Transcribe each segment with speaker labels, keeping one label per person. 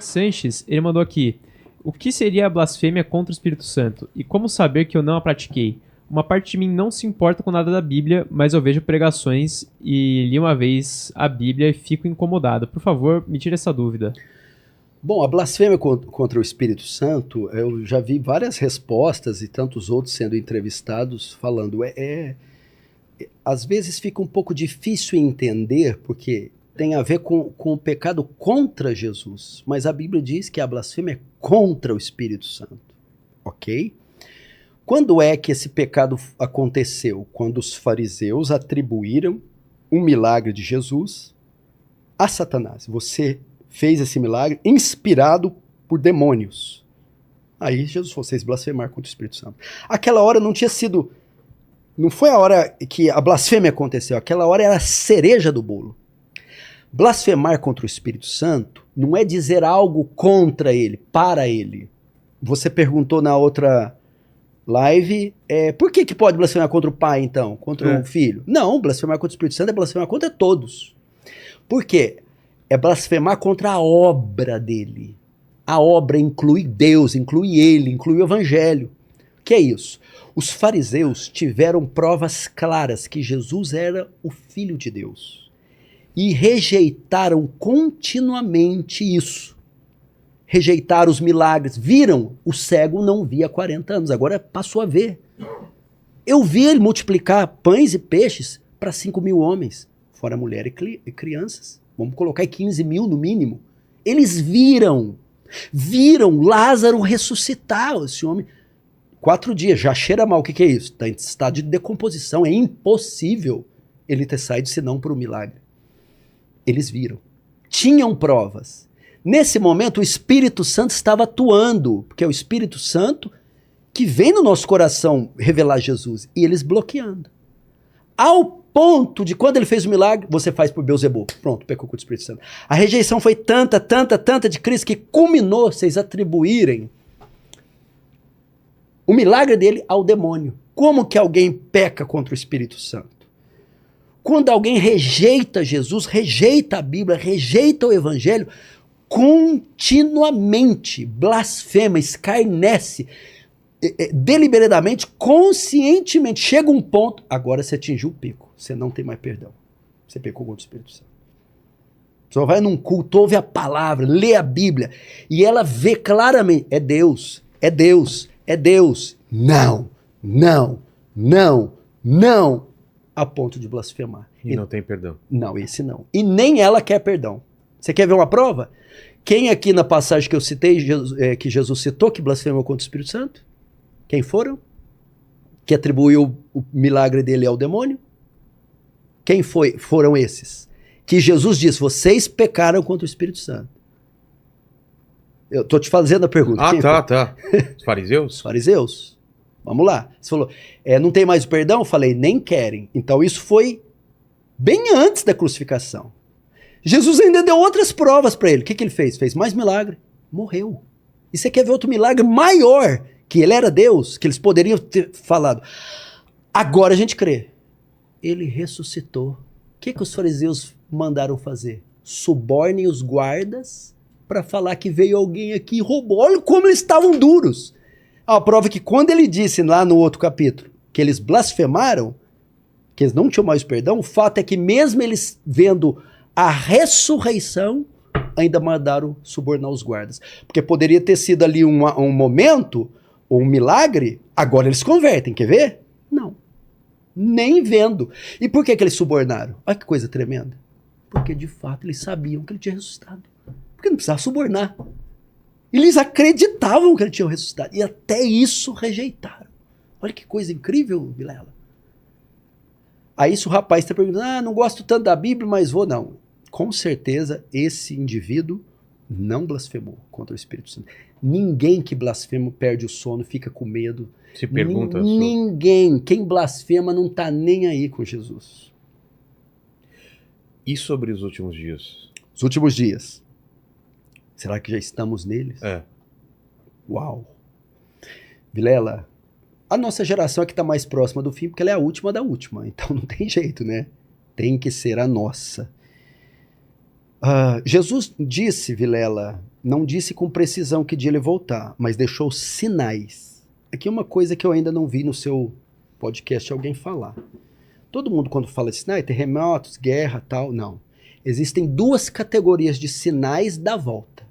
Speaker 1: Sanches, ele mandou aqui: o que seria a blasfêmia contra o Espírito Santo? E como saber que eu não a pratiquei? Uma parte de mim não se importa com nada da Bíblia, mas eu vejo pregações e li uma vez a Bíblia e fico incomodado. Por favor, me tire essa dúvida.
Speaker 2: Bom, a blasfêmia contra o Espírito Santo, eu já vi várias respostas e tantos outros sendo entrevistados falando. Às vezes fica um pouco difícil entender, porque tem a ver com o pecado contra Jesus. Mas a Bíblia diz que a blasfêmia é contra o Espírito Santo. Ok? Quando é que esse pecado aconteceu? Quando os fariseus atribuíram um milagre de Jesus a Satanás. Você fez esse milagre inspirado por demônios. Aí Jesus falou, vocês blasfemaram contra o Espírito Santo. Aquela hora não tinha sido... Não foi a hora que a blasfêmia aconteceu. Aquela hora era a cereja do bolo. Blasfemar contra o Espírito Santo não é dizer algo contra ele, para ele. Você perguntou na outra live, por que pode blasfemar contra o pai, então? Contra o filho? Não, blasfemar contra o Espírito Santo é blasfemar contra todos. Por quê? É blasfemar contra a obra dele. A obra inclui Deus, inclui ele, inclui o Evangelho. O que é isso? Os fariseus tiveram provas claras que Jesus era o Filho de Deus. E rejeitaram continuamente isso. Rejeitaram os milagres. Viram? O cego não via há 40 anos, agora passou a ver. Eu vi ele multiplicar pães e peixes para 5.000 homens, fora mulher e crianças. Vamos colocar aí 15 mil no mínimo. Eles viram Lázaro ressuscitar esse homem. 4 dias, já cheira mal. O que é isso? Está em estado de decomposição. É impossível ele ter saído senão por um milagre. Eles viram. Tinham provas. Nesse momento, o Espírito Santo estava atuando, porque é o Espírito Santo que vem no nosso coração revelar Jesus. E eles bloqueando. Ao ponto de quando ele fez o milagre, você faz por Beelzebub. Pronto, pecou contra o Espírito Santo. A rejeição foi tanta de Cristo que culminou vocês atribuírem o milagre dele ao demônio. Como que alguém peca contra o Espírito Santo? Quando alguém rejeita Jesus, rejeita a Bíblia, rejeita o Evangelho, continuamente blasfema, escarnece, deliberadamente, conscientemente, chega um ponto, agora você atingiu o pico, você não tem mais perdão, você pecou contra o Espírito Santo. Só vai num culto, ouve a palavra, lê a Bíblia, e ela vê claramente, é Deus, é Deus, é Deus, não, a ponto de blasfemar.
Speaker 3: E não tem perdão.
Speaker 2: Não, esse não. E nem ela quer perdão. Você quer ver uma prova? Quem aqui na passagem que eu citei, que Jesus citou, que blasfemou contra o Espírito Santo? Quem foram? Que atribuiu o milagre dele ao demônio? Quem foram esses? Que Jesus disse, vocês pecaram contra o Espírito Santo. Eu estou te fazendo a pergunta.
Speaker 3: Tá. Os fariseus?
Speaker 2: Os fariseus. Vamos lá. Você falou, não tem mais perdão? Eu falei, nem querem. Então isso foi bem antes da crucificação. Jesus ainda deu outras provas para ele. O que ele fez? Fez mais milagre. Morreu. E você quer ver outro milagre maior? Que ele era Deus, que eles poderiam ter falado. Agora a gente crê. Ele ressuscitou. O que os fariseus mandaram fazer? Subornem os guardas para falar que veio alguém aqui e roubou. Olha como eles estavam duros. A prova é que quando ele disse lá no outro capítulo que eles blasfemaram, que eles não tinham mais perdão, o fato é que mesmo eles vendo a ressurreição, ainda mandaram subornar os guardas. Porque poderia ter sido ali um momento, ou um milagre, agora eles convertem, quer ver? Não. Nem vendo. E por que eles subornaram? Olha que coisa tremenda. Porque de fato eles sabiam que ele tinha ressuscitado. Porque não precisava subornar. Eles acreditavam que ele tinha ressuscitado. E até isso rejeitaram. Olha que coisa incrível, Vilela. Aí isso o rapaz está perguntando, não gosto tanto da Bíblia, mas vou. Não. Com certeza esse indivíduo não blasfemou contra o Espírito Santo. Ninguém que blasfema perde o sono, fica com medo.
Speaker 3: Se pergunta.
Speaker 2: Ninguém. Quem blasfema não está nem aí com Jesus.
Speaker 3: E sobre os últimos dias?
Speaker 2: Os últimos dias. Será que já estamos neles? Uau. Vilela, a nossa geração é que está mais próxima do fim, porque ela é a última da última. Então não tem jeito, né? Tem que ser a nossa. Jesus disse, Vilela, Não disse com precisão que dia ele voltar, mas deixou sinais. Aqui é uma coisa que eu ainda não vi no seu podcast alguém falar. Todo mundo quando fala de sinais, terremotos, guerra, tal, não. Existem duas categorias de sinais da volta.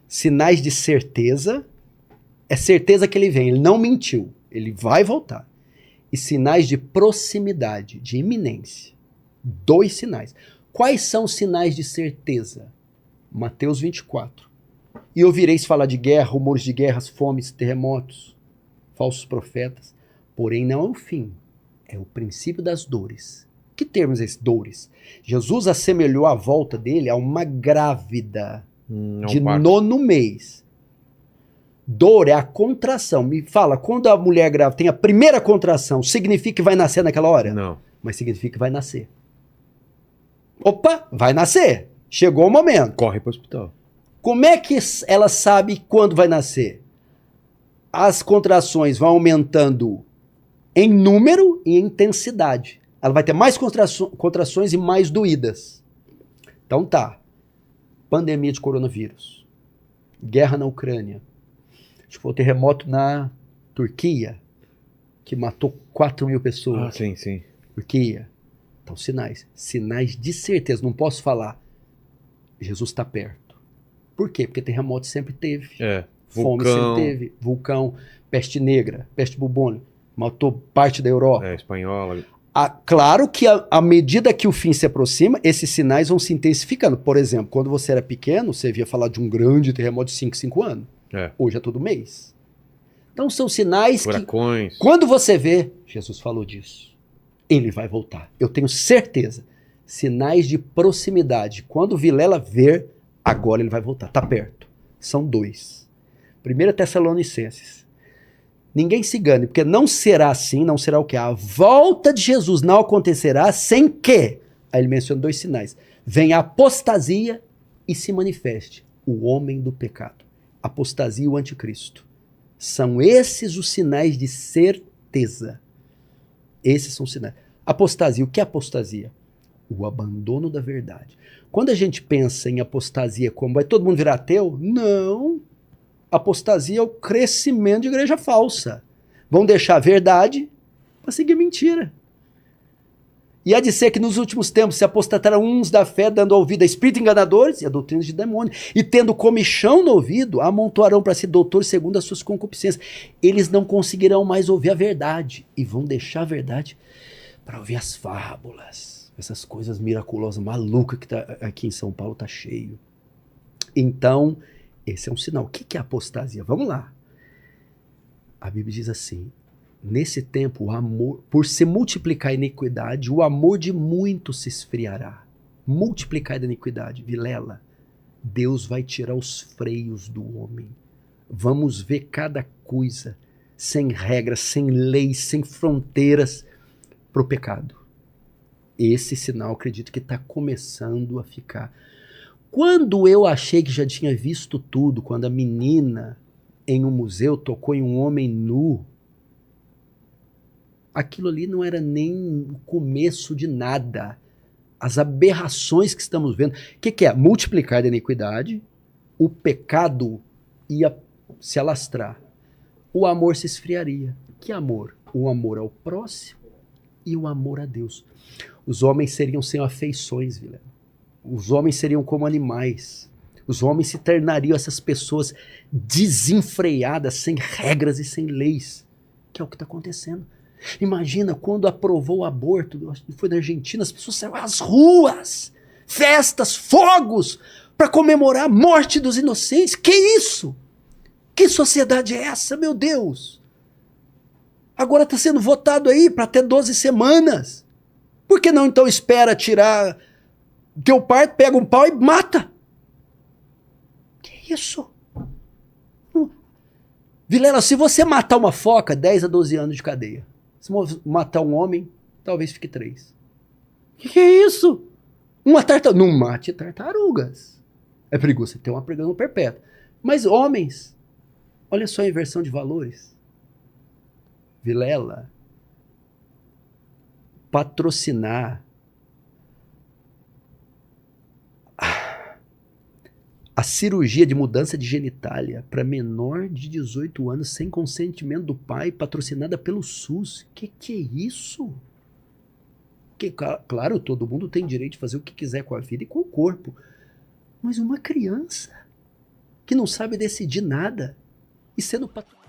Speaker 2: Sinais de certeza, é certeza que ele vem, ele não mentiu, ele vai voltar. E sinais de proximidade, de iminência. 2 sinais. Quais são os sinais de certeza? Mateus 24. E ouvireis falar de guerra, rumores de guerras, fomes, terremotos, falsos profetas. Porém, não é o fim, é o princípio das dores. Que termos esses dores? Jesus assemelhou a volta dele a uma grávida de
Speaker 3: parto.
Speaker 2: 9º mês. Dor é a contração. Me fala, quando a mulher grávida tem a primeira contração, significa que vai nascer naquela hora?
Speaker 3: Não.
Speaker 2: Mas significa que vai nascer. Opa, vai nascer. Chegou o momento.
Speaker 3: Corre pro hospital.
Speaker 2: Como é que ela sabe quando vai nascer? As contrações vão aumentando em número e em intensidade. Ela vai ter mais contrações e mais doídas. Então tá. Pandemia de coronavírus. Guerra na Ucrânia. Acho que foi o terremoto na Turquia, que matou 4 mil pessoas.
Speaker 3: Ah, sim, sim.
Speaker 2: Turquia. Então, sinais. Sinais de certeza. Não posso falar. Jesus está perto. Por quê? Porque terremoto sempre teve. Fome
Speaker 3: Vulcão.
Speaker 2: sempre teve. Vulcão, peste negra, peste bubônica. Matou parte da Europa.
Speaker 3: Espanhola.
Speaker 2: Claro que à medida que o fim se aproxima, esses sinais vão se intensificando. Por exemplo, quando você era pequeno, você via falar de um grande terremoto de 5 anos. Hoje é todo mês. Então são sinais
Speaker 3: Furacões.
Speaker 2: que, quando você vê, Jesus falou disso, ele vai voltar. Eu tenho certeza. Sinais de proximidade. Quando Vilela ver, agora ele vai voltar. Está perto. São 2. 1 Tessalonicenses. Ninguém se engane, porque não será assim, não será o quê? A volta de Jesus não acontecerá sem que, aí ele menciona 2 sinais, venha a apostasia e se manifeste o homem do pecado. Apostasia e o anticristo. São esses os sinais de certeza. Esses são os sinais. Apostasia, o que é apostasia? O abandono da verdade. Quando a gente pensa em apostasia como vai todo mundo virar ateu, não. Apostasia é o crescimento de igreja falsa. Vão deixar a verdade para seguir mentira. E há de ser que nos últimos tempos se apostataram uns da fé, dando ouvido a espíritos enganadores e a doutrinas de demônio. E tendo comichão no ouvido, amontoarão para si doutores segundo as suas concupiscências. Eles não conseguirão mais ouvir a verdade. E vão deixar a verdade para ouvir as fábulas. Essas coisas miraculosas, malucas que aqui em São Paulo tá cheio. Então, esse é um sinal. O que é apostasia? Vamos lá. A Bíblia diz assim: nesse tempo, o amor, por se multiplicar a iniquidade, o amor de muitos se esfriará. Multiplicar a iniquidade. Vilela, Deus vai tirar os freios do homem. Vamos ver cada coisa sem regras, sem leis, sem fronteiras para o pecado. Esse sinal, acredito que está começando a ficar. Quando eu achei que já tinha visto tudo, quando a menina em um museu tocou em um homem nu, aquilo ali não era nem o começo de nada. As aberrações que estamos vendo. O que é? Multiplicar a iniquidade, o pecado ia se alastrar. O amor se esfriaria. Que amor? O amor ao próximo e o amor a Deus. Os homens seriam sem afeições, Vilela. Os homens seriam como animais. Os homens se tornariam essas pessoas desenfreadas, sem regras e sem leis. Que é o que está acontecendo. Imagina quando aprovou o aborto, foi na Argentina, as pessoas saíram às ruas, festas, fogos, para comemorar a morte dos inocentes. Que isso? Que sociedade é essa, meu Deus? Agora está sendo votado aí para até 12 semanas. Por que não então espera tirar teu parto, pega um pau e mata? Que isso? Vilela, se você matar uma foca, 10 a 12 anos de cadeia. Se matar um homem, talvez fique 3. Que é isso? Uma tartaruga. Não mate tartarugas. É perigoso, você tem uma prisão perpétua. Mas homens, olha só a inversão de valores. Vilela, patrocinar A cirurgia de mudança de genitália para menor de 18 anos sem consentimento do pai, patrocinada pelo SUS. Que é isso? Claro, todo mundo tem direito de fazer o que quiser com a vida e com o corpo. Mas uma criança que não sabe decidir nada e sendo patrocinada